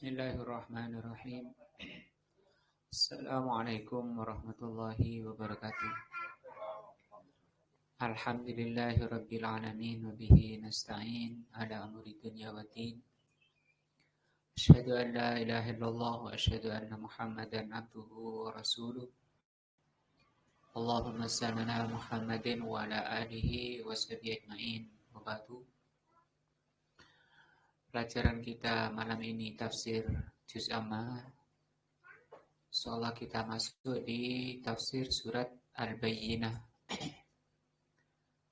Bismillahirrahmanirrahim. Assalamualaikum warahmatullahi wabarakatuh. Alhamdulillahi rabbil alamin wa bihi nasta'in ala amri dunya waddin. Asyhadu an la ilaha illallah wa asyhadu anna Muhammadan abduhu wa rasuluh. Allahumma salli ala Muhammadin wa ala alihi wa sahbihi ajma'in. Wa ba'du. Pelajaran kita malam ini tafsir juz amma. Insyaallah kita masuk di tafsir surat Al-Bayyinah.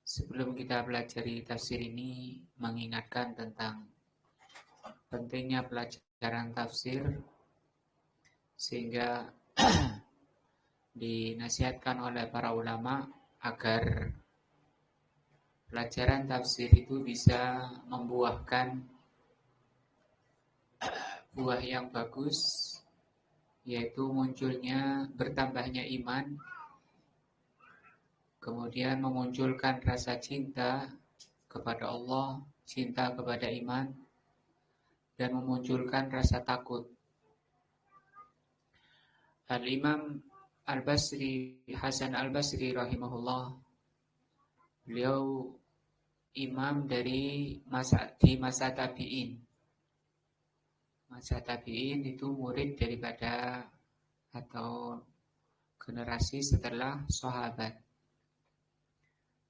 Sebelum kita pelajari tafsir ini, mengingatkan tentang pentingnya pelajaran tafsir, sehingga dinasihatkan oleh para ulama agar pelajaran tafsir itu bisa membuahkan buah yang bagus, yaitu munculnya bertambahnya iman, kemudian memunculkan rasa cinta kepada Allah, cinta kepada iman, dan memunculkan rasa takut. Al-Imam Al-Basri, Hasan Al-Basri rahimahullah, beliau imam di masa tabi'in. Masa tabi'in itu murid daripada atau generasi setelah sahabat.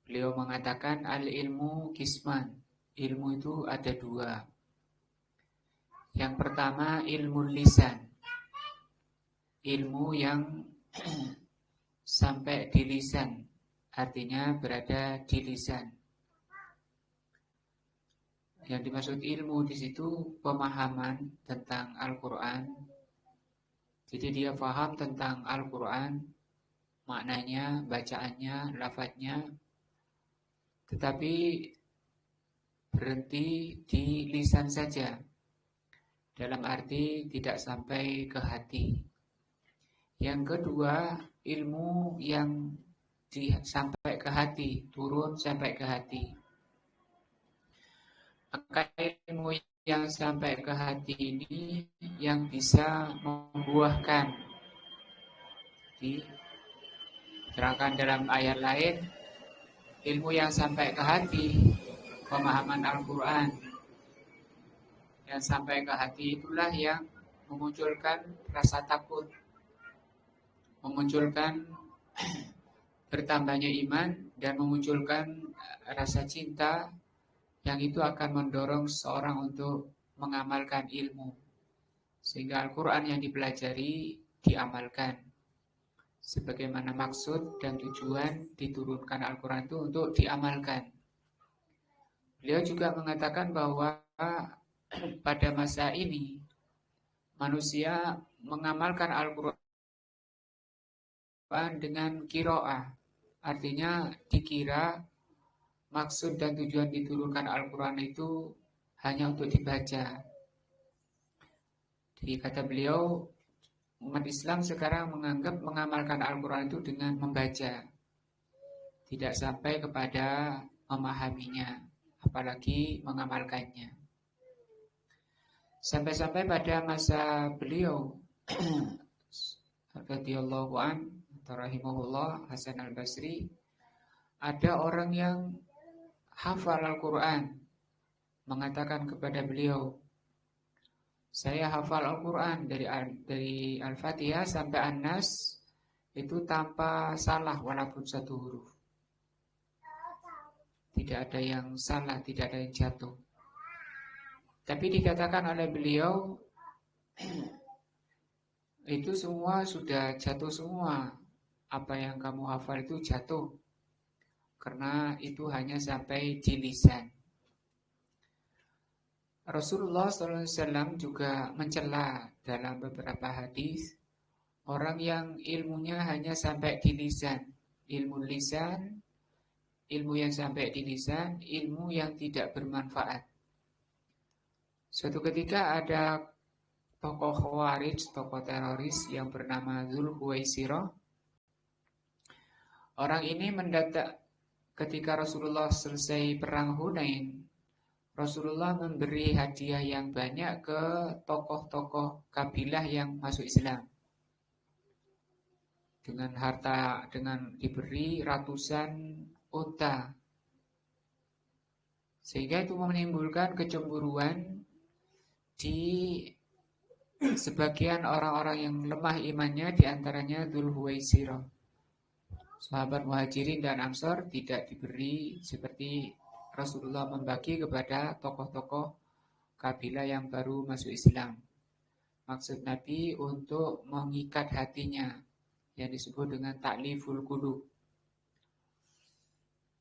Beliau mengatakan al-ilmu kisman. Ilmu itu ada dua. Yang pertama ilmu lisan. Ilmu yang sampai di lisan. Artinya berada di lisan. Yang dimaksud ilmu di situ pemahaman tentang Al-Quran. Jadi dia paham tentang Al-Quran, maknanya, bacaannya, lafadznya, tetapi berhenti di lisan saja. Dalam arti tidak sampai ke hati. Yang kedua, ilmu yang sampai ke hati, turun sampai ke hati. Maka ilmu yang sampai ke hati ini yang bisa membuahkan. Diterangkan dalam ayat lain, ilmu yang sampai ke hati, pemahaman Al-Quran, yang sampai ke hati itulah yang memunculkan rasa takut, memunculkan bertambahnya iman, dan memunculkan rasa cinta, yang itu akan mendorong seorang untuk mengamalkan ilmu. Sehingga Al-Quran yang dipelajari diamalkan. Sebagaimana maksud dan tujuan diturunkan Al-Quran itu untuk diamalkan. Beliau juga mengatakan bahwa pada masa ini manusia mengamalkan Al-Quran dengan qiraah. Artinya dikira maksud dan tujuan diturunkan Al-Quran itu hanya untuk dibaca. Jadi kata beliau, umat Islam sekarang menganggap mengamalkan Al-Quran itu dengan membaca. Tidak sampai kepada memahaminya, apalagi mengamalkannya. Sampai-sampai pada masa beliau, radhiyallahu an, rahimahullah, Hasan Al-Basri, ada orang yang hafal Al-Quran, mengatakan kepada beliau, saya hafal Al-Quran dari Al-Fatihah sampai An-Nas itu tanpa salah walaupun satu huruf. Tidak ada yang salah, tidak ada yang jatuh. Tapi dikatakan oleh beliau, itu semua sudah jatuh semua. Apa yang kamu hafal itu jatuh. Karena itu hanya sampai di lisan. Rasulullah SAW juga mencela dalam beberapa hadis orang yang ilmunya hanya sampai di lisan. Ilmu lisan, ilmu yang sampai di lisan, ilmu yang tidak bermanfaat. Suatu ketika ada tokoh Khawarij, tokoh teroris yang bernama Dzulhuwaisirah. Orang ini mendadak ketika Rasulullah selesai perang Hunain, Rasulullah memberi hadiah yang banyak ke tokoh-tokoh kabilah yang masuk Islam. Dengan harta, dengan diberi ratusan unta. Sehingga itu menimbulkan kecemburuan di sebagian orang-orang yang lemah imannya, diantaranya Dzul Huwaisirah. Sahabat Muhajirin dan Ansor tidak diberi seperti Rasulullah membagi kepada tokoh-tokoh kabilah yang baru masuk Islam. Maksud Nabi untuk mengikat hatinya, yang disebut dengan ta'liful qulub.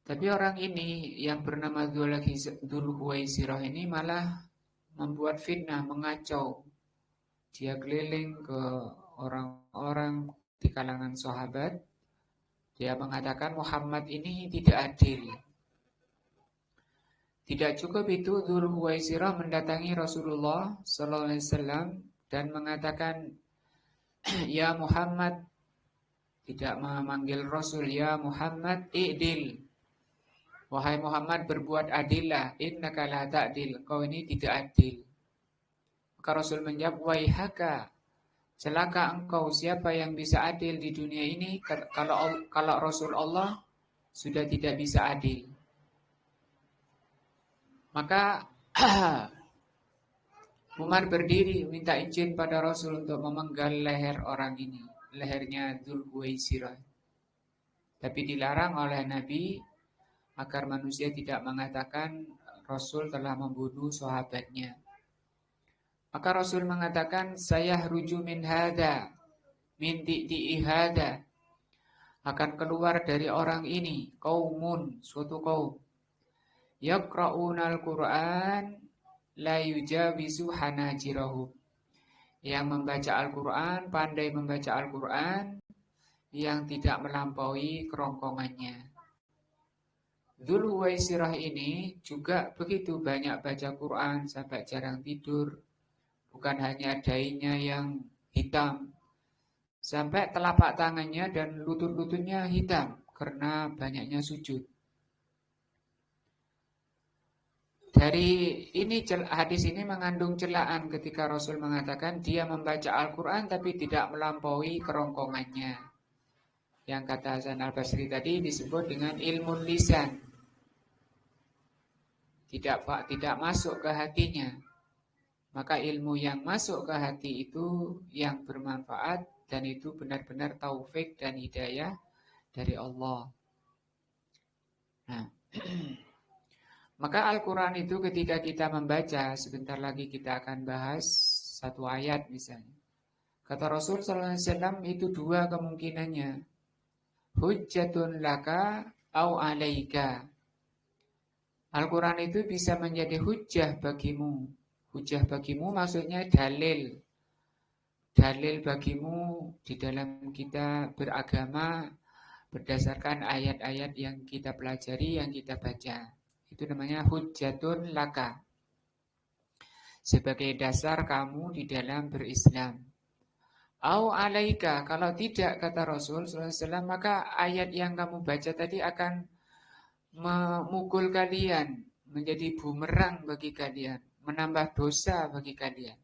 Tapi orang ini yang bernama Dzul Huwaisirah ini malah membuat fitnah, mengacau. Dia keliling ke orang-orang di kalangan sahabat. Dia mengatakan Muhammad ini tidak adil. Tidak cukup itu, Dzul Huwaisirah mendatangi Rasulullah SAW dan mengatakan, Ya Muhammad, tidak memanggil Rasul, Ya Muhammad, i'dil. Wahai Muhammad, berbuat adillah, innaka la ta'dil, kau ini tidak adil. Maka Rasul menjawab, Waihaka, celaka engkau, siapa yang bisa adil di dunia ini kalau Rasul Allah sudah tidak bisa adil. Maka Umar berdiri minta izin pada Rasul untuk memenggal leher orang ini, lehernya Dzul Huwaisirah. Tapi dilarang oleh Nabi agar manusia tidak mengatakan Rasul telah membunuh sahabatnya. Maka Rasul mengatakan, saya ruju min hada, min di'i hada. Akan keluar dari orang ini, qaumun, suatu kaum. Yaqra'unal Qur'an la yujawizu hanajirahum. Yang membaca Al-Quran, pandai membaca Al-Quran, yang tidak melampaui kerongkongannya. Dzul Huwaisirah ini juga begitu banyak baca Quran sampai jarang tidur. Bukan hanya dainya yang hitam, sampai telapak tangannya dan lutut-lututnya hitam karena banyaknya sujud. Dari ini hadis ini mengandung celaan ketika Rasul mengatakan dia membaca Al-Quran tapi tidak melampaui kerongkongannya. Yang kata Hasan Al-Basri tadi disebut dengan ilmu lisan. Tidak masuk ke hatinya. Maka ilmu yang masuk ke hati itu yang bermanfaat dan itu benar-benar taufik dan hidayah dari Allah. Nah, maka Al-Quran itu ketika kita membaca, sebentar lagi kita akan bahas satu ayat misalnya. Kata Rasul SAW itu dua kemungkinannya. Hujjatun laka au alaika. Al-Quran itu bisa menjadi hujjah bagimu. Hujjah bagimu maksudnya dalil. Dalil bagimu di dalam kita beragama berdasarkan ayat-ayat yang kita pelajari, yang kita baca. Itu namanya hujjatun laka. Sebagai dasar kamu di dalam berislam. Au alaika, kalau tidak kata Rasul SAW, maka ayat yang kamu baca tadi akan memukul kalian, menjadi bumerang bagi kalian, menambah dosa bagi kalian.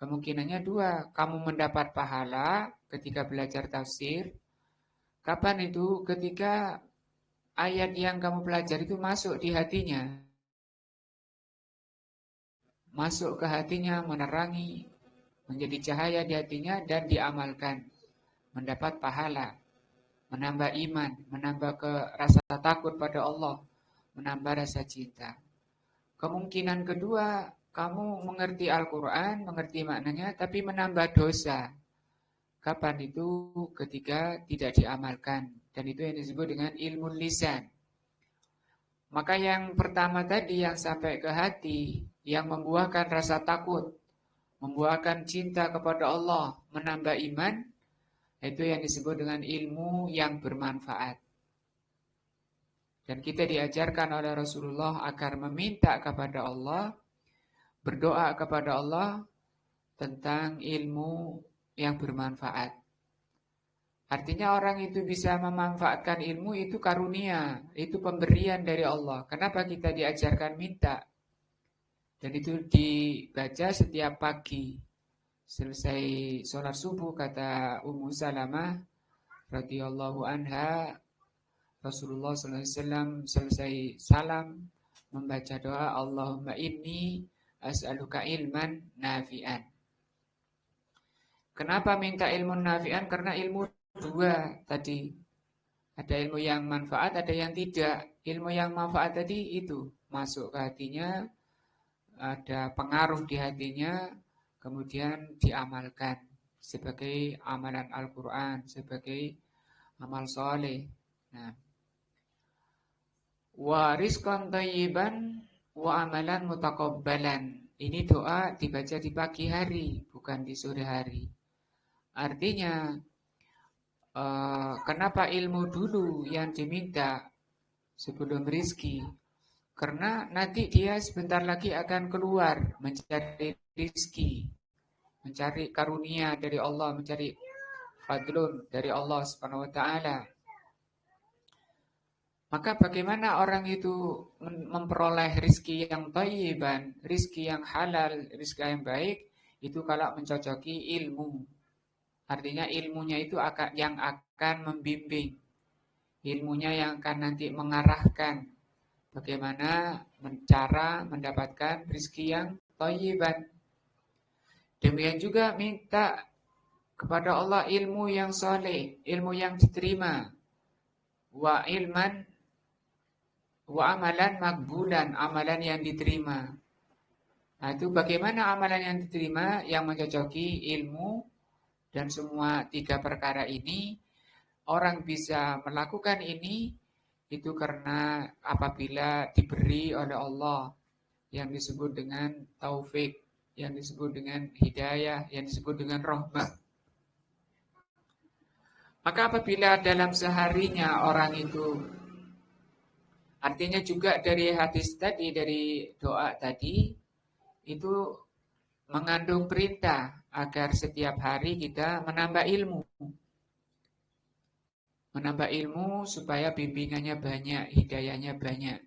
Kemungkinannya dua, kamu mendapat pahala ketika belajar tafsir. Kapan itu? Ketika ayat yang kamu pelajari itu masuk di hatinya. Masuk ke hatinya, menerangi, menjadi cahaya di hatinya dan diamalkan. Mendapat pahala, menambah iman, menambah rasa takut pada Allah, menambah rasa cinta. Kemungkinan kedua, kamu mengerti Al-Quran, mengerti maknanya, tapi menambah dosa. Kapan itu? Ketika tidak diamalkan. Dan itu yang disebut dengan ilmu lisan. Maka yang pertama tadi yang sampai ke hati, yang membuahkan rasa takut, membuahkan cinta kepada Allah, menambah iman, itu yang disebut dengan ilmu yang bermanfaat. Dan kita diajarkan oleh Rasulullah agar meminta kepada Allah, berdoa kepada Allah tentang ilmu yang bermanfaat. Artinya orang itu bisa memanfaatkan ilmu itu karunia, itu pemberian dari Allah. Kenapa kita diajarkan minta? Dan itu dibaca setiap pagi. Selesai sholat subuh, kata Ummu Salamah radhiyallahu anha, Rasulullah SAW selesai salam membaca doa, Allahumma inni as'aluka ilman nafi'an. Kenapa minta ilmu nafi'an? Karena ilmu dua tadi. Ada ilmu yang manfaat, ada yang tidak. Ilmu yang manfaat tadi itu masuk ke hatinya, ada pengaruh di hatinya, kemudian diamalkan sebagai amalan Al-Quran, sebagai amal soleh. Nah, wa rizqan thayyiban wa amalan mutakabbalan. Ini doa dibaca di pagi hari, bukan di sore hari. Artinya, kenapa ilmu dulu yang diminta sebelum rizki? Karena nanti dia sebentar lagi akan keluar mencari rizki, mencari karunia dari Allah, mencari fadlun dari Allah Subhanahu wa taala. Maka bagaimana orang itu memperoleh rizki yang thayyiban, rizki yang halal, rizki yang baik, itu kalau mencocoki ilmu. Artinya ilmunya itu yang akan membimbing, ilmunya yang akan nanti mengarahkan bagaimana cara mendapatkan rizki yang thayyiban. Demikian juga minta kepada Allah ilmu yang soleh, ilmu yang diterima, wa ilman wa amalan makbulan, amalan yang diterima. Nah, itu bagaimana amalan yang diterima yang mencocoki ilmu, dan semua tiga perkara ini orang bisa melakukan ini itu karena apabila diberi oleh Allah yang disebut dengan taufik, yang disebut dengan hidayah, yang disebut dengan rahmat. Maka apabila dalam seharinya orang itu, artinya juga dari hadis tadi, dari doa tadi, itu mengandung perintah agar setiap hari kita menambah ilmu. Menambah ilmu supaya bimbingannya banyak, hidayahnya banyak.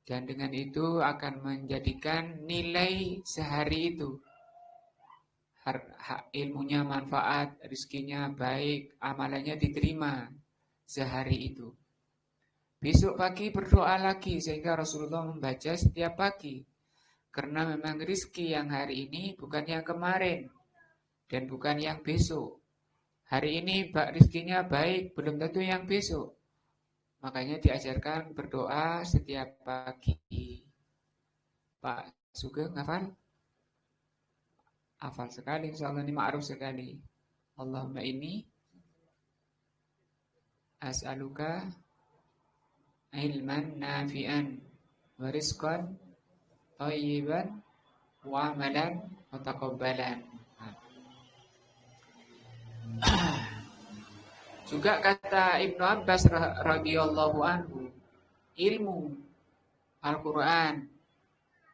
Dan dengan itu akan menjadikan nilai sehari itu, ilmunya manfaat, rizkinya baik, amalannya diterima sehari itu. Besok pagi berdoa lagi, sehingga Rasulullah membaca setiap pagi. Karena memang rizki yang hari ini bukan yang kemarin, dan bukan yang besok. Hari ini rizkinya baik, belum tentu yang besok. Makanya diajarkan berdoa setiap pagi. Pak Sugeng hafal? Hafal sekali, insyaallah ini ma'ruf sekali. Allahumma inni as'aluka ilman nafi'an wa rizqan thayyiban wa amalan mutaqabbalan. Juga kata Ibnu Abbas radhiyallahu anhu, ilmu Al-Quran,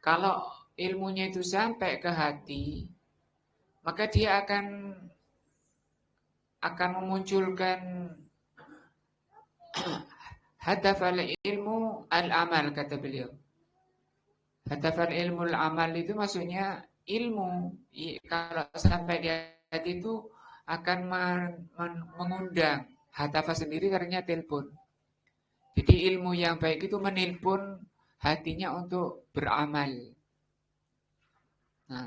kalau ilmunya itu sampai ke hati, maka dia akan memunculkan hadafal ilmu al-amal, kata beliau. Hadafal ilmu al-amal itu maksudnya ilmu. Kalau sampai di hati itu akan mengundang. Hatafa sendiri karena telepon. Jadi ilmu yang baik itu menelpon hatinya untuk beramal. Nah,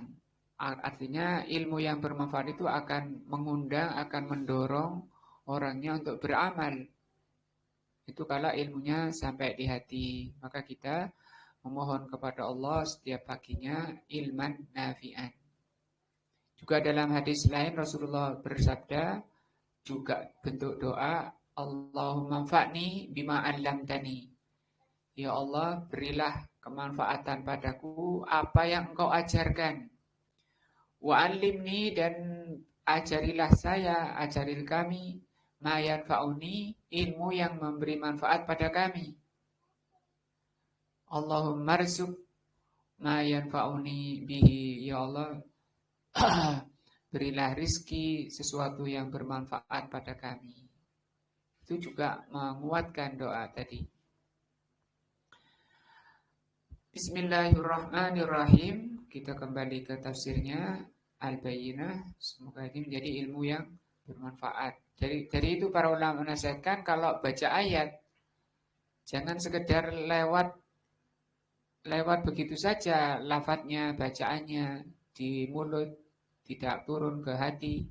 artinya ilmu yang bermanfaat itu akan mengundang, akan mendorong orangnya untuk beramal. Itu kalau ilmunya sampai di hati. Maka kita memohon kepada Allah setiap paginya ilman nafi'an. Juga dalam hadis lain Rasulullah bersabda, juga bentuk doa, Allahumma anfa'ni bima 'allamtani. Ya Allah, berilah kemanfaatan padaku apa yang Engkau ajarkan. Wa 'allimni, dan ajarilah saya, ajaril kami, ma yanfa'uni, ilmu yang memberi manfaat pada kami. Allahumma rzuq ma yanfa'uni bihi. Ya Allah, berilah rizki sesuatu yang bermanfaat pada kami. Itu juga menguatkan doa tadi. Bismillahirrahmanirrahim. Kita kembali ke tafsirnya Al-Bayyinah. Semoga ini menjadi ilmu yang bermanfaat. Dari itu para ulama menasihatkan kalau baca ayat jangan sekedar lewat begitu saja lafadznya, bacaannya di mulut, tidak turun ke hati.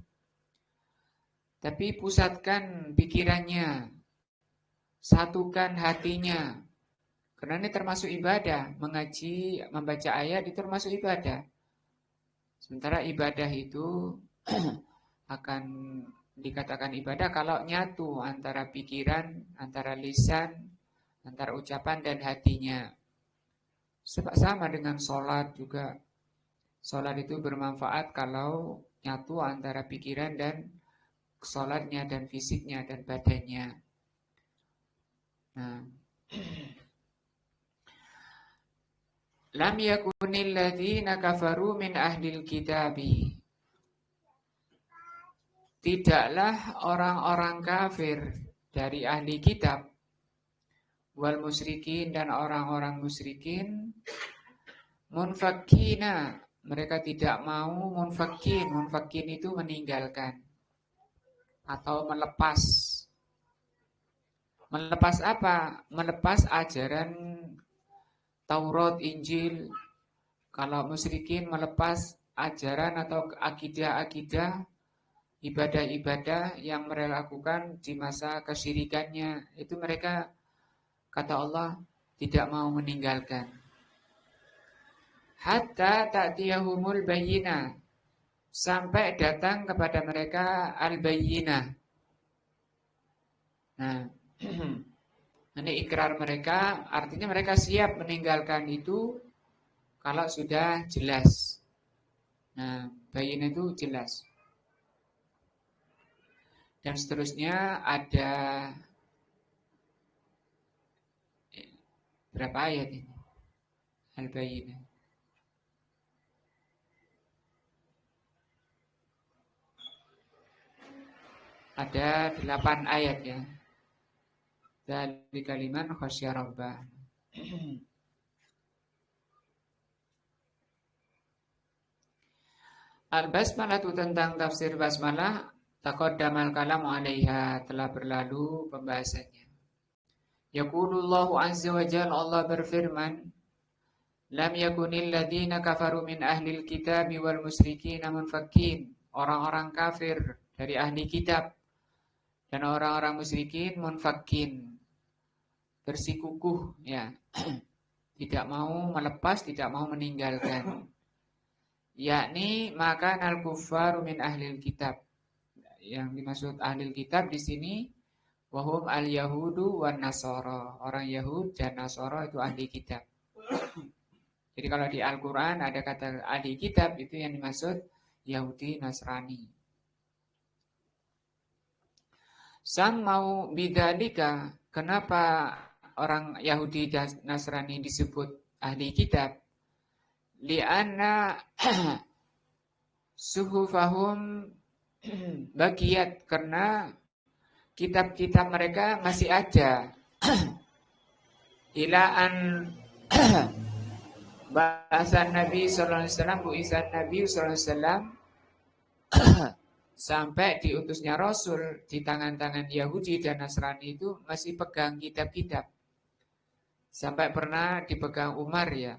Tapi pusatkan pikirannya, satukan hatinya. Karena ini termasuk ibadah, mengaji, membaca ayat itu termasuk ibadah. Sementara ibadah itu akan dikatakan ibadah kalau nyatu antara pikiran, antara lisan, antara ucapan dan hatinya. Sama dengan sholat juga. Sholat itu bermanfaat kalau nyatu antara pikiran dan sholatnya dan fisiknya dan badannya. Nah, lam yakunil ladzina kafaru min ahlil kitabi. Tidaklah orang-orang kafir dari ahli kitab wal musyrikin dan orang-orang musyrikin munfakkina, mereka tidak mau munfakkin. Munfakkin itu meninggalkan atau melepas. Melepas apa? Melepas ajaran Taurat, Injil. Kalau musyrikin melepas ajaran atau akidah-akidah, ibadah-ibadah yang mereka lakukan di masa kesyirikannya, itu mereka, kata Allah, tidak mau meninggalkan. Hatta ta'tiyahumul bayyinah, sampai datang kepada mereka al-bayyinah. Nah, ini ikrar mereka, artinya mereka siap meninggalkan itu kalau sudah jelas. Nah, bayyinah itu jelas. Dan seterusnya ada berapa ayat ini? Al-Bayyinah. Ada 8 ayat ya. Dari kalimat khasyya rabbah. Al-Basmalah itu tentang tafsir basmalah, taqaddamal kalamu 'alaiha, telah berlalu pembahasannya. Yaqulullahu azza wa jalla, Allah berfirman, lam yakunil ladzina kafaru min ahlil kitabi wal musyrikin munfakkin. Orang-orang kafir dari ahli kitab dan orang-orang musyrikin munfakkin, bersikukuh ya. Tidak mau melepas, tidak mau meninggalkan. Yakni maka al-kuffaru min ahlil kitab. Yang dimaksud ahlil kitab di sini wahum al-yahudu wan nasara. Orang Yahud dan Nasara itu ahli kitab. Jadi kalau di Al-Qur'an ada kata ahli kitab, itu yang dimaksud Yahudi, Nasrani. Mau bidzalika, kenapa orang Yahudi dan Nasrani disebut ahli kitab? Li'anna suhufahum bagiyat, karena kitab-kitab mereka masih ada. Ilaan bahasa Nabi sallallahu alaihi wasallam, bu'isan Nabi sallallahu alaihi wasallam, sampai diutusnya Rasul, di tangan-tangan Yahudi dan Nasrani itu masih pegang kitab-kitab. Sampai pernah dipegang Umar ya.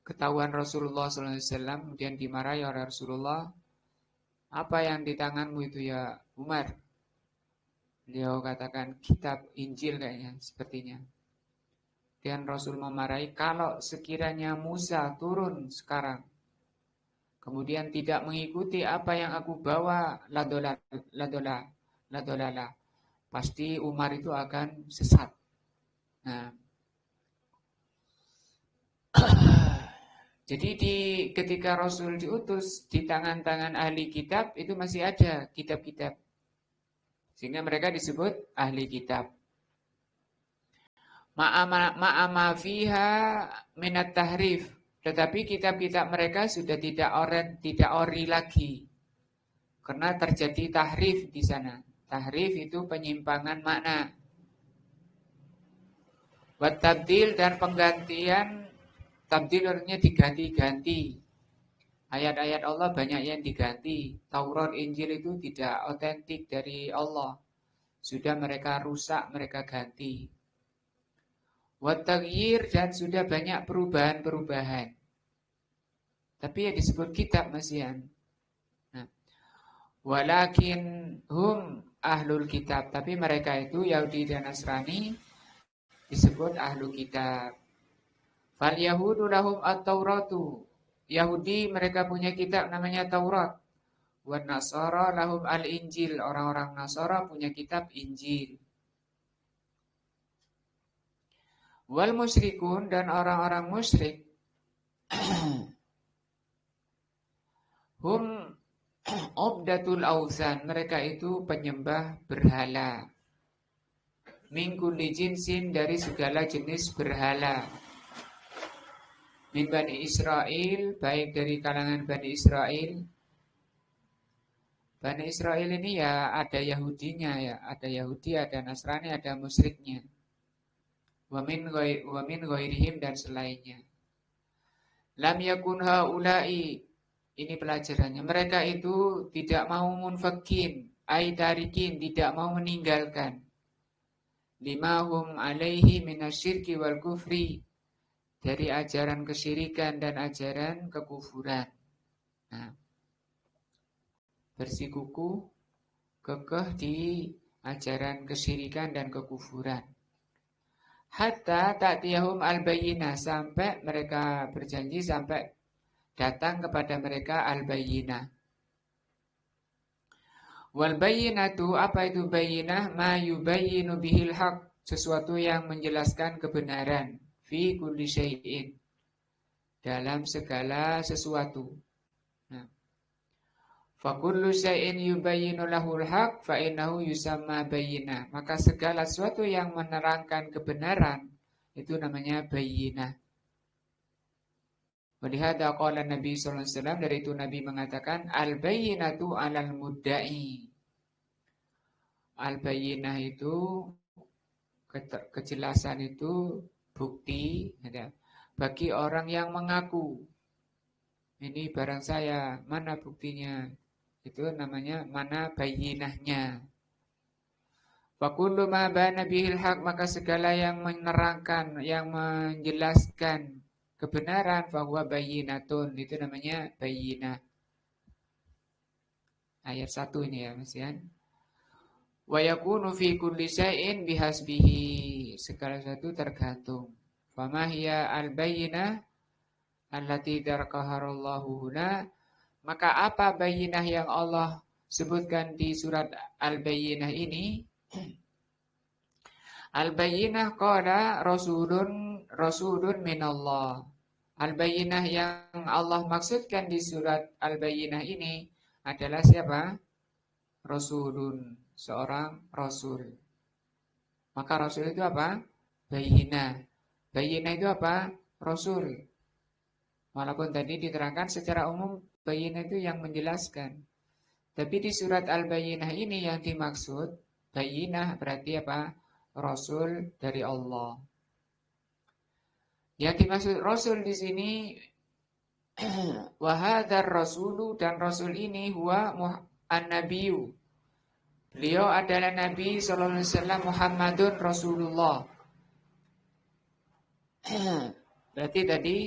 Ketahuan Rasulullah SAW, kemudian dimarahi oleh Rasulullah. Apa yang di tanganmu itu ya Umar? Beliau katakan kitab Injil kayaknya, sepertinya. Dan Rasul memarahi, kalau sekiranya Musa turun sekarang, kemudian tidak mengikuti apa yang aku bawa, ladolala, pasti Umar itu akan sesat. Nah, jadi ketika Rasul diutus, di tangan-tangan ahli kitab itu masih ada kitab-kitab. Sehingga mereka disebut ahli kitab. Ma'ama fiha minat tahrif. Tetapi kitab-kitab mereka sudah tidak ori lagi. Karena terjadi tahrif di sana. Tahrif itu penyimpangan makna. Wat tabdil dan penggantian, tabdil artinya diganti-ganti. Ayat-ayat Allah banyak yang diganti. Taurat, Injil itu tidak otentik dari Allah. Sudah mereka rusak, mereka ganti. Wat taghyir dan sudah banyak perubahan-perubahan. Tapi ya disebut kitab masihan. Nah, walakin hum ahlul kitab. Tapi mereka itu Yahudi dan Nasrani disebut ahlu kitab. Fal yahudu lahum at-tauratu. Yahudi mereka punya kitab namanya Taurat. Wan Nasara lahum al-Injil. Orang-orang Nasara punya kitab Injil. Wal musyrikun dan orang-orang musyrik hum obdatul ausan. Mereka itu penyembah berhala. Min kulli jinsin dari segala jenis berhala. Min Bani Israel, baik dari kalangan Bani Israel. Bani Israel ini ya ada Yahudinya ya, ada Yahudi, ada Nasrani, ada musyriknya. Wa min ghairihim dan selainnya. Lam yakun haula'i, ini pelajarannya. Mereka itu tidak mau munfakin, ai tarikin, tidak mau meninggalkan. Limahum alaihi minasyirki wal kufri, dari ajaran kesyirikan dan ajaran kekufuran. Nah, bersikukuh kekeh di ajaran kesyirikan dan kekufuran. Hatta ta'tiyahum al-bayyinah, sampai mereka berjanji sampai datang kepada mereka al-bayyinah. Wal bayyinatu, apa itu bayyinah? Ma yubayyinu bihil haq, sesuatu yang menjelaskan kebenaran. Fi kulli syai'in, dalam segala sesuatu. Nah, fa kullu syai'in yubayyinu lahul haq fa innahu yusamma bayyinah. Maka segala sesuatu yang menerangkan kebenaran itu namanya bayyinah. Walihada qala Nabi sallallahu alaihi wasallam, dari itu Nabi mengatakan al-bayyinatu 'alal mudda'i. Al-bayyinah itu kejelasan itu bukti ya, bagi orang yang mengaku ini barang saya, mana buktinya, itu namanya mana bayyinahnya. Fakullu ma bana bihil haq, maka segala yang menerangkan, yang menjelaskan kebenaran, bahwa bayyinatun, itu namanya bayyinah. Ayat 1 ini ya Mas Yan. Wa yakunu fi kulli syai'in bihasbihi, segala sesuatu tergantung. Fama hiya al-bayyinah allati darqaharallahu huna, maka apa bayyinah yang Allah sebutkan di surat al-bayyinah ini? Al-bayyinah qala rasulun minallah. Al-bayyinah yang Allah maksudkan di surat al-bayyinah ini adalah siapa? Rasulun, seorang rasul. Maka rasul itu apa? Bayyinah. Bayyinah itu apa? Rasul. Walaupun tadi diterangkan secara umum bayyinah itu yang menjelaskan. Tapi di surat Al-Bayyinah ini yang dimaksud bayyinah berarti apa? Rasul dari Allah. Yang dimaksud rasul di sini wa hadzal rasulu, dan rasul ini huwa an-nabiyyu. Beliau adalah Nabi sallallahu alaihi wasallam, Muhammadun Rasulullah. Berarti tadi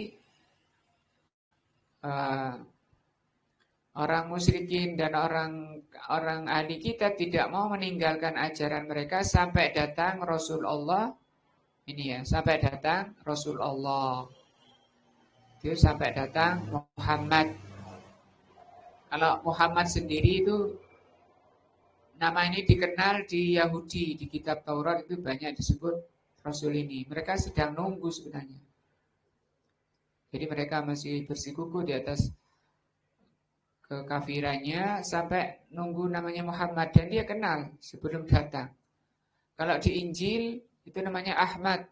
orang musyrikin dan orang ahli kitab tidak mau meninggalkan ajaran mereka sampai datang Rasul Allah. Ini ya, sampai datang Rasul Allah. Itu sampai datang Muhammad. Kalau Muhammad sendiri itu nama ini dikenal di Yahudi, di kitab Taurat itu banyak disebut Rasul ini. Mereka sedang nunggu sebenarnya. Jadi mereka masih bersikukuh di atas kekafirannya sampai nunggu namanya Muhammad, dan dia kenal sebelum datang. Kalau di Injil itu namanya Ahmad.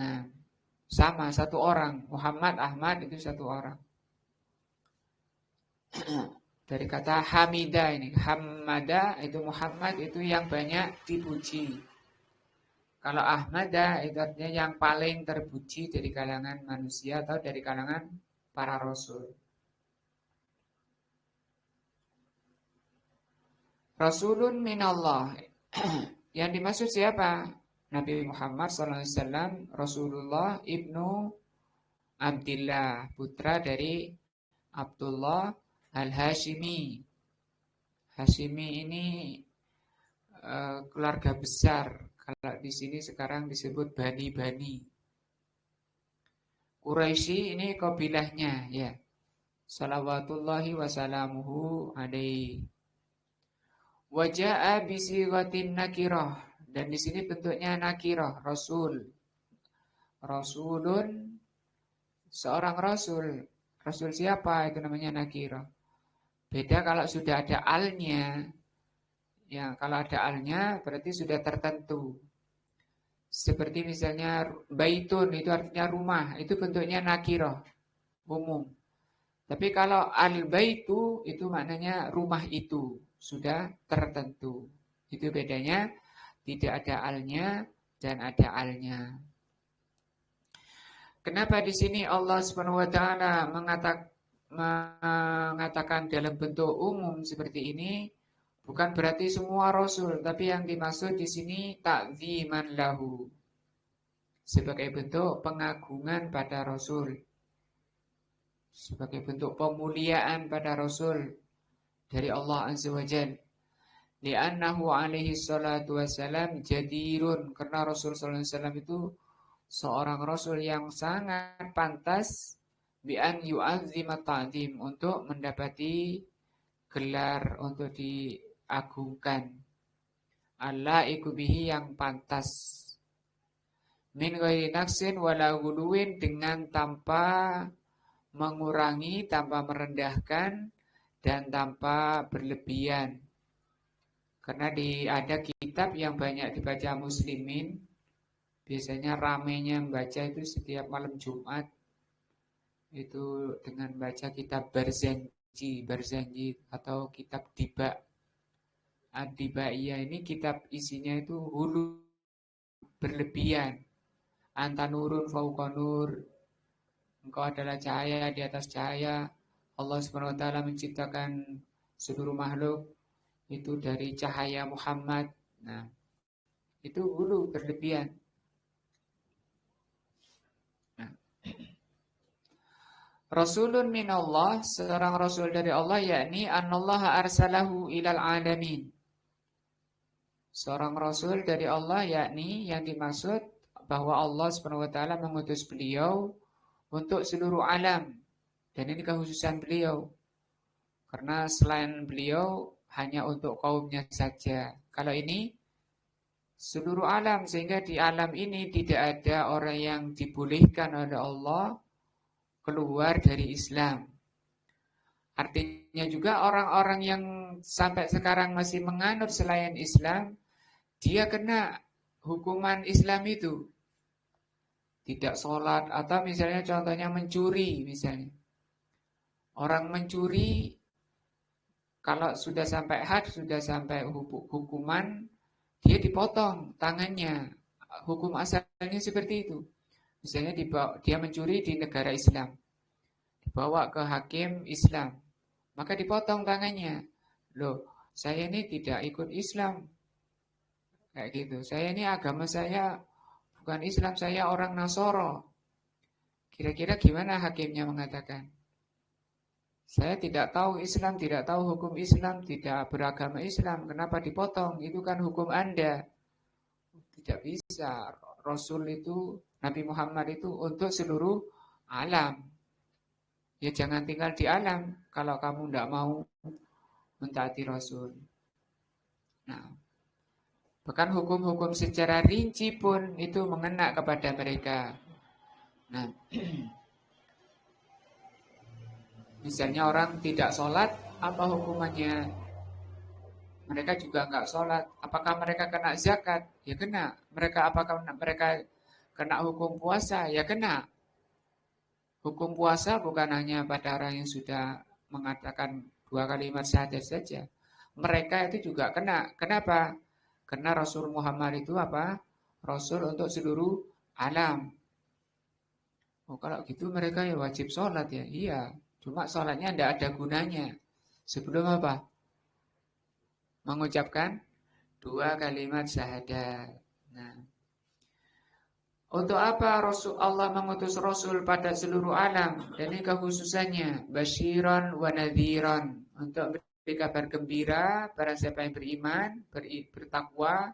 Nah, sama satu orang. Muhammad, Ahmad itu satu orang. Dari kata Hamidah ini, Hamada itu Muhammad itu yang banyak dipuji. Kalau Ahmada itu artinya yang paling terpuji dari kalangan manusia atau dari kalangan para rasul. Rasulun minallah. Yang dimaksud siapa? Nabi Muhammad SAW, Rasulullah ibnu Abdillah, putra dari Abdullah Al-Hashimi. Hashimi ini keluarga besar. Kalau di sini sekarang disebut Bani-Bani. Quraisy ini kabilahnya ya. Salawatullahi wasalamuhu alaihi. Waja'a bisighatin nakirah, dan di sini bentuknya nakirah, rasul. Rasulun, seorang rasul. Rasul siapa? Itu namanya nakirah. Beda kalau sudah ada alnya. Ya, kalau ada alnya berarti sudah tertentu. Seperti misalnya baitun, itu artinya rumah, itu bentuknya nakirah, umum. Tapi kalau al-baitu itu maknanya rumah itu sudah tertentu. Itu bedanya, tidak ada alnya dan ada alnya. Kenapa di sini Allah Subhanahu wa taala mengatakan dalam bentuk umum seperti ini? Bukan berarti semua rasul, tapi yang dimaksud di sini ta'ziman lahu. Sebagai bentuk pengagungan pada rasul. Sebagai bentuk pemuliaan pada rasul dari Allah Azza wa Jalla. Li'annahu alaihi salatu wassalam jadirun, karena Rasul sallallahu alaihi wasallam itu seorang rasul yang sangat pantas bi an yu'azzima ta'zim, untuk mendapati gelar untuk diagungkan. Allah ikubihi, yang pantas. Min ghairi naqsin wala guluwin, dengan tanpa mengurangi, tanpa merendahkan, dan tanpa berlebihan. Karena ada kitab yang banyak dibaca muslimin, biasanya ramenya membaca itu setiap malam Jumat, itu dengan baca kitab Barzanji atau kitab Diba. Ad-Dibaiyah ini kitab isinya itu hulu, berlebihan. Anta nurun fauqa nur, engkau adalah cahaya di atas cahaya. Allah Subhanahu wa taala menciptakan seluruh makhluk itu dari cahaya Muhammad. Nah, itu hulu, berlebihan. Nah. Rasulun minallah, seorang rasul dari Allah, yakni annallaha arsalahu ilal alamin. Seorang rasul dari Allah, yakni yang dimaksud bahwa Allah Subhanahu wa taala mengutus beliau untuk seluruh alam. Dan ini kekhususan beliau. Karena selain beliau hanya untuk kaumnya saja. Kalau ini seluruh alam, sehingga di alam ini tidak ada orang yang dibolehkan oleh Allah keluar dari Islam. Artinya juga orang-orang yang sampai sekarang masih menganut selain Islam, dia kena hukuman Islam itu. Tidak sholat, atau misalnya contohnya mencuri misalnya. Orang mencuri, kalau sudah sampai had, sudah sampai hukuman, dia dipotong tangannya. Hukum asalnya seperti itu. Misalnya dia mencuri di negara Islam, dibawa ke hakim Islam, maka dipotong tangannya. Loh, saya ini tidak ikut Islam. Kayak gitu. Saya ini agama saya bukan Islam, saya orang Nasoro. Kira-kira gimana hakimnya mengatakan? Saya tidak tahu Islam, tidak tahu hukum Islam, tidak beragama Islam. Kenapa dipotong? Itu kan hukum Anda. Tidak bisa. Rasul itu, Nabi Muhammad itu untuk seluruh alam. Ya jangan tinggal di alam kalau kamu tidak mau mentaati Rasul. Nah, bahkan hukum-hukum secara rinci pun itu mengena kepada mereka. Nah, misalnya orang tidak sholat, apa hukumannya? Mereka juga nggak sholat. Apakah mereka kena zakat? Ya kena. Apakah mereka kena hukum puasa? Ya kena. Hukum puasa bukan hanya pada orang yang sudah mengatakan 2 kalimat syahadat saja. Mereka itu juga kena. Kenapa? Karena Rasul Muhammad itu apa? Rasul untuk seluruh alam. Oh, kalau gitu mereka ya wajib sholat ya. Iya, cuma sholatnya tidak ada gunanya. Sebelum apa? Mengucapkan dua kalimat syahadat. Nah, untuk apa Rasul Allah mengutus Rasul pada seluruh alam? Dan ini kekhususannya basyiran wa nadhiran, untuk beri kabar gembira para siapa yang beriman, bertakwa,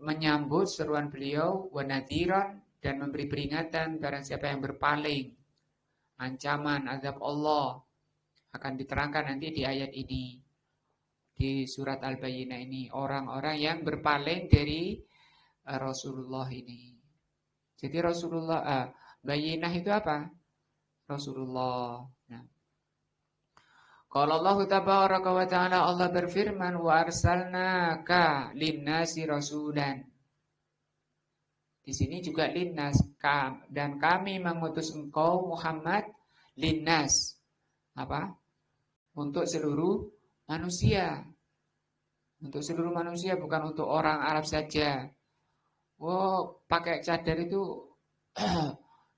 menyambut seruan beliau, wa nadhiran, dan memberi peringatan barang siapa yang berpaling ancaman azab Allah. Akan diterangkan nanti di ayat ini, di surat Al-Bayyinah ini, orang-orang yang berpaling dari Rasulullah ini. Jadi Rasulullah, Bayyinah itu apa? Rasulullah. Nah, kalau Allah tabaraka wa ta'ala, Allah berfirman, wa arsalnaka linnasi rasulan. Di sini juga linnas, dan kami mengutus engkau Muhammad linnas. Apa? Untuk seluruh manusia. Untuk seluruh manusia, bukan untuk orang Arab saja. Oh, pakai cadar itu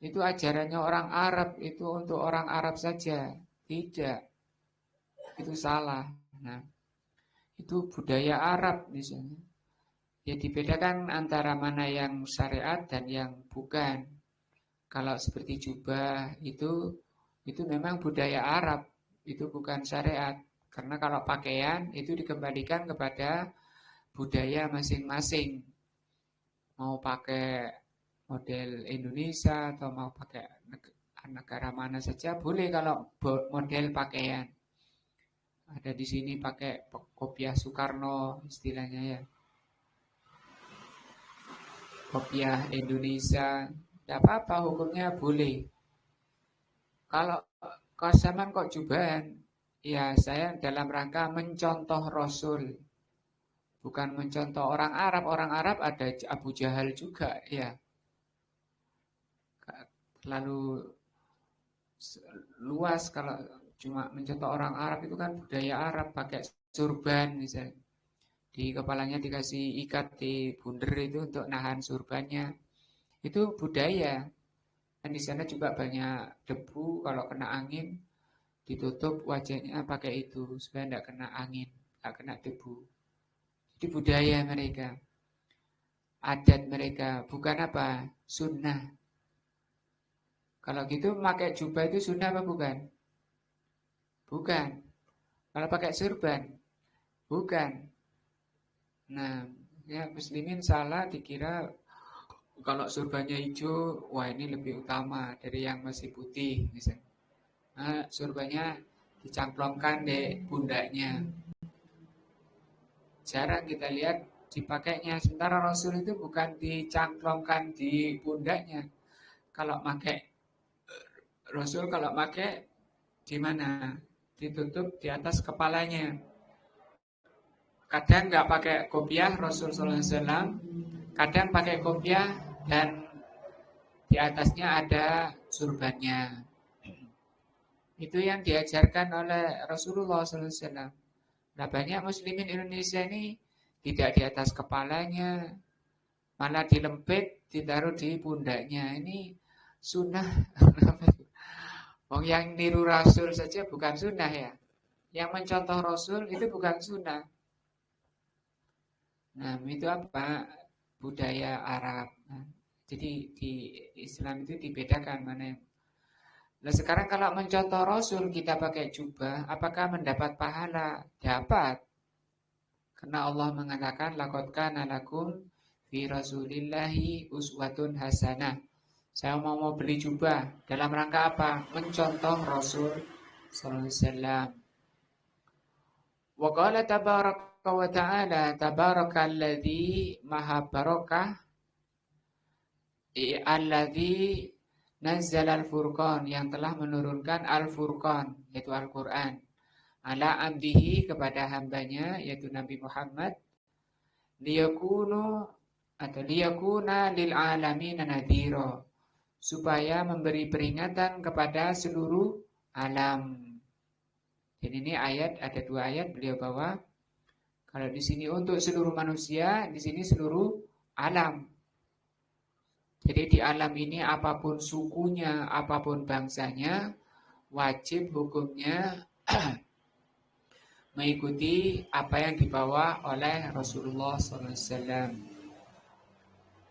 itu ajarannya orang Arab, itu untuk orang Arab saja. Tidak. Itu salah. Nah, itu budaya Arab misalnya. Ya dibedakan antara mana yang syariat dan yang bukan. Kalau seperti jubah itu memang budaya Arab, itu bukan syariat. Karena kalau pakaian itu dikembalikan kepada budaya masing-masing. Mau pakai model Indonesia atau mau pakai negara mana saja boleh kalau model pakaian. Ada di sini pakai kopiah Soekarno istilahnya ya. Kopiah Indonesia, tidak apa-apa, hukumnya boleh. Kalau kasaman kok jubahan, ya saya dalam rangka mencontoh Rasul, bukan mencontoh orang Arab. Orang Arab ada Abu Jahal juga, ya. Terlalu luas kalau cuma mencontoh orang Arab, itu kan budaya Arab, pakai surban misalnya. Di kepalanya dikasih ikat di bunder itu untuk nahan surbannya. Itu budaya. Dan di sana juga banyak debu, kalau kena angin ditutup wajahnya pakai itu supaya tidak kena angin, tidak kena debu. Itu budaya mereka, adat mereka, bukan apa? Sunnah. Kalau gitu pakai jubah itu sunnah apa bukan? Bukan. Kalau pakai surban, bukan. Nah, ya muslimin salah dikira kalau surbannya hijau, wah ini lebih utama dari yang masih putih misalnya. Nah, surbannya dicamplongkan di pundaknya. Jarang kita lihat dipakainya. Sementara Rasul itu bukan dicamplongkan di pundaknya. Kalau pakai Rasul, kalau pakai di mana? Ditutup di atas kepalanya. Kadang nggak pakai kopiah Rasul Sallallahu Alaihi Wasallam, kadang pakai kopiah dan di atasnya ada surbannya. Itu yang diajarkan oleh Rasulullah Sallallahu Alaihi Wasallam. Nah, banyak muslimin Indonesia ini tidak di atas kepalanya, malah dilempit, ditaruh di pundaknya. Ini sunnah. Wong yang niru Rasul saja bukan sunnah ya. Yang mencontoh Rasul itu bukan sunnah. Nah, itu apa? Budaya Arab. Nah, jadi di Islam itu dibedakan mana yang. Nah, sekarang kalau mencontoh Rasul kita pakai jubah, apakah mendapat pahala? Dapat. Karena Allah mengatakan laqad kana lakum fi Rasulillahi uswatun hasanah. Saya mau beli jubah dalam rangka apa? Mencontoh Rasul sallallahu alaihi wasallam. Wa qala tabaraka wa ta'ala tabarakalladzi maha barakah alladzi nazzala al-furqan, yang telah menurunkan al-furqan yaitu Al-Qur'an, ala abdihi kepada hambanya yaitu Nabi Muhammad, liyakunu atau liyakuna lil alamin nadhira, supaya memberi peringatan kepada seluruh alam. Jadi ini ayat, ada dua ayat beliau bawa. Kalau di sini untuk seluruh manusia, di sini seluruh alam. Jadi di alam ini apapun sukunya, apapun bangsanya, wajib hukumnya mengikuti apa yang dibawa oleh Rasulullah SAW.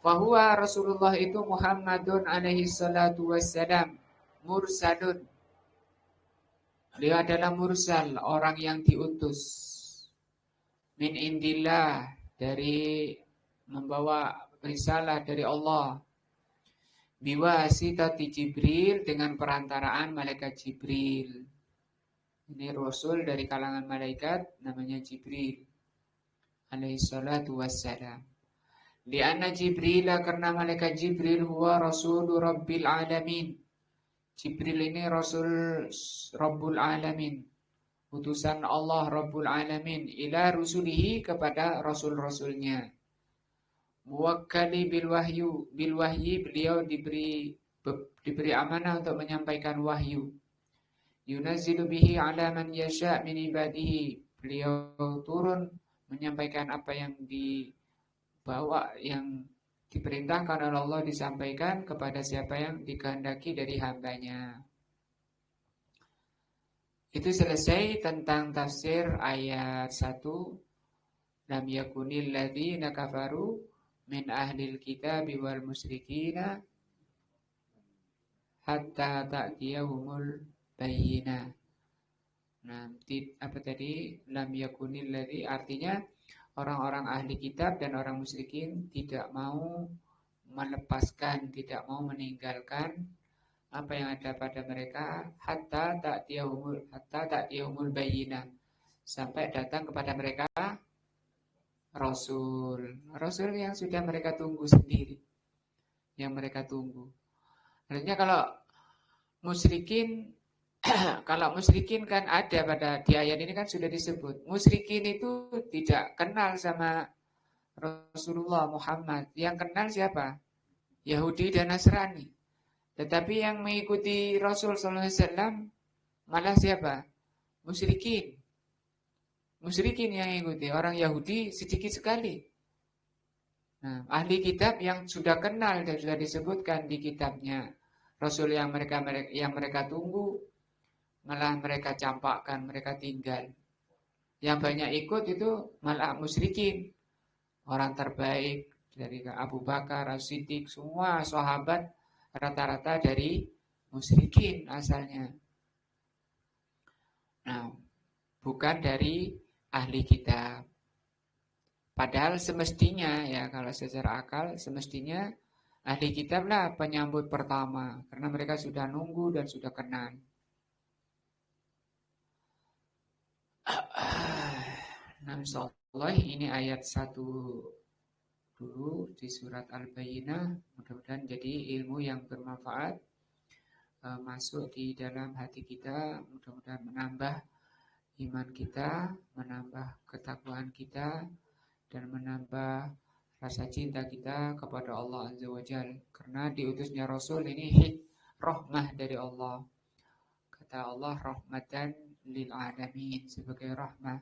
Fahuwa Rasulullah itu Muhammadun alaihi salatu wassalam mursalun. Beliau adalah mursal, orang yang diutus. Min indillah, dari membawa risalah dari Allah. Biwasitati Jibril, dengan perantaraan malaikat Jibril. Ini Rasul dari kalangan malaikat, namanya Jibril alaihi salatu wassalam. Lianna Jibril, karena malaikat Jibril huwa Rasulu Rabbil Alamin. Jibril ini Rasul Rabbul Alamin, utusan Allah Rabbul Alamin, ila rusulihi, kepada rasul-rasulnya. Muwakkali bil wahyi, beliau diberi amanah untuk menyampaikan wahyu. Yunazzilu bihi ala man yasha' min ibadihi, beliau turun menyampaikan apa yang dibawa, yang diperintahkan oleh Allah disampaikan kepada siapa yang dikehendaki dari hambanya. Itu selesai tentang tafsir ayat 1. Lam yakunil ladzina kafaru min ahlil kitabi wal musyrikina hatta ta'tiyahumul bayyinah. Nah, apa tadi? Lam yakunil ladzi, artinya orang-orang ahli kitab dan orang musyrikin tidak mau melepaskan, tidak mau meninggalkan apa yang ada pada mereka hatta ta'tiyahumul bayyinah, sampai datang kepada mereka Rasul yang sudah mereka tunggu sendiri, yang mereka tunggu. Artinya kalau musyrikin kalau musyrikin kan ada pada di ayat ini kan sudah disebut. Musyrikin itu tidak kenal sama Rasulullah Muhammad. Yang kenal siapa? Yahudi dan Nasrani. Tetapi yang mengikuti Rasul SAW malah siapa? Musyrikin. Musyrikin yang mengikuti. Orang Yahudi sedikit sekali. Nah, ahli kitab yang sudah kenal dan sudah disebutkan di kitabnya. Rasul yang mereka tunggu, malah mereka campakkan, mereka tinggal. Yang banyak ikut itu malah musyrikin. Orang terbaik dari Abu Bakar, As-Siddiq, semua sahabat rata-rata dari musyrikin asalnya. Nah, bukan dari ahli kitab. Padahal semestinya ya, kalau secara akal semestinya ahli kitab lah penyambut pertama, karena mereka sudah nunggu dan sudah kenal. Nah, insyaallah ini ayat 1 dulu di surat Al-Bayyinah. Mudah-mudahan jadi ilmu yang bermanfaat, masuk di dalam hati kita, mudah-mudahan menambah iman kita, menambah ketakwaan kita, dan menambah rasa cinta kita kepada Allah Azza wa Jalla. Karena diutusnya Rasul ini rahmah dari Allah. Kata Allah, rahmatan lil alamin, sebagai rahmah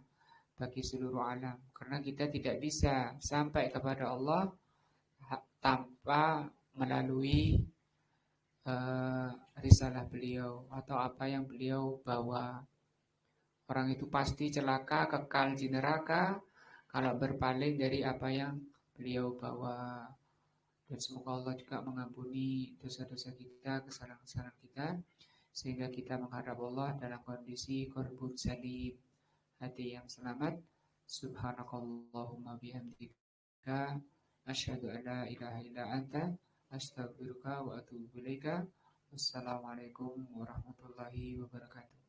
bagi seluruh alam. Karena kita tidak bisa sampai kepada Allah tanpa melalui risalah beliau atau apa yang beliau bawa. Orang itu pasti celaka, kekal di neraka kalau berpaling dari apa yang beliau bawa. Dan semoga Allah juga mengampuni dosa-dosa kita, kesalahan-kesalahan kita, sehingga kita menghadap Allah dalam kondisi qalbun salim, hati yang selamat. Subhanakallahumma bihamdika asyhadu an la ilaha illa anta astaghfiruka wa atubu ilaika. Wassalamualaikum warahmatullahi wabarakatuh.